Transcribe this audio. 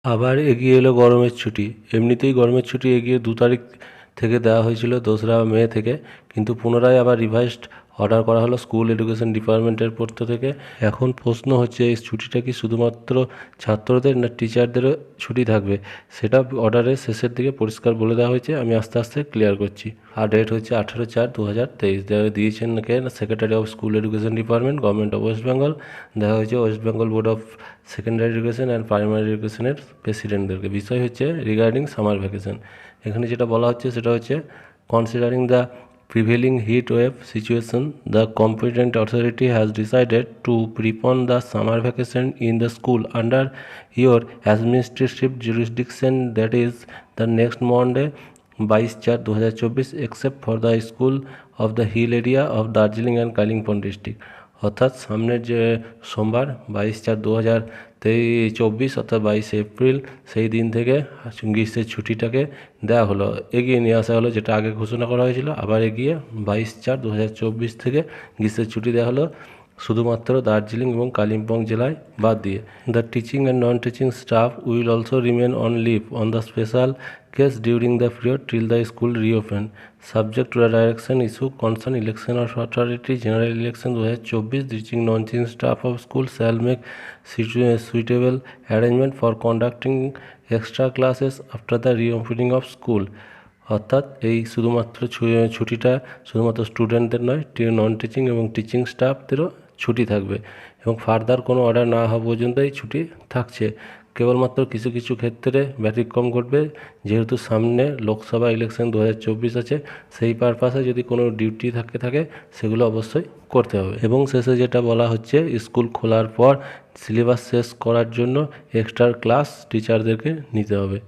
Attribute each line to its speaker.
Speaker 1: আবার এগিয়ে এলো গরমের ছুটি। এমনিতেই গরমের ছুটি এগিয়ে 2 তারিখ থেকে দেওয়া হয়েছিল 2রা মে থেকে, কিন্তু পুনরায় আবার রিভাইসড অর্ডার করা হলো স্কুল এডুকেশন ডিপার্টমেন্টের পক্ষ থেকে। এখন প্রশ্ন হচ্ছে এই ছুটিটা কি শুধুমাত্র ছাত্রদের না টিচারদেরও ছুটি থাকবে, সেটা অর্ডারের শেষের দিকে পরিষ্কার বলে দেওয়া হয়েছে। আমি আস্তে আস্তে ক্লিয়ার করছি। আর ডেট হচ্ছে 18/4/2023। দিয়েছেন কে? Secretary of school education department, government of West Bengal. দেওয়া হয়েছে West Bengal board of secondary education and primary এডুকেশনের প্রেসিডেন্টদেরকে। বিষয় হচ্ছে রিগার্ডিং সামার ভ্যাকেশন। এখানে যেটা বলা হচ্ছে সেটা হচ্ছে, considering the prevailing heat wave situation, the competent authority has decided to prepone the summer vacation in the school under your administrative jurisdiction, that is the next Monday 22/4/2024, except for the school of the hill area of Darjeeling and Kalimpong district। অর্থাৎ সামনের যে সোমবার 22/4/2024 অর্থাৎ 22 April, সেই দিন থেকে গ্রীষ্মের ছুটিটাকে দেওয়া হলো, এগিয়ে নিয়ে আসা হলো। যেটা আগে ঘোষণা করা হয়েছিল, আবার এগিয়ে 22/4/2024 থেকে গ্রীষ্মের ছুটি দেওয়া হলো, শুধুমাত্র দার্জিলিং এবং কালিম্পং জেলায় বাদ দিয়ে। The teaching and non teaching staff will also remain on leave on the special case during the period till the school reopen, subject to the direction issue concern election of authority general election 2024। Teaching non teaching staff of school shall make suitable arrangement for conducting extra classes after the reopening of school। অর্থাৎ এই শুধুমাত্র ছুটিটা শুধুমাত্র স্টুডেন্টদের নয়, non teaching এবং teaching স্টাফদেরও ছুটি থাকবে, এবং ফার্দার কোনো অর্ডার না হওয়া পর্যন্ত এই ছুটি থাকছে। কেবলমাত্র কিছু কিছু ক্ষেত্রে ব্যতিক্রম ঘটবে, যেহেতু সামনে লোকসভা ইলেকশন 2024 আছে, সেই পারপাসে যদি কোনো ডিউটি থাকে সেগুলো অবশ্যই করতে হবে। এবং শেষে যেটা বলা হচ্ছে, স্কুল খোলার পর সিলেবাস শেষ করার জন্য এক্সট্রা ক্লাস টিচারদেরকে নিতে হবে।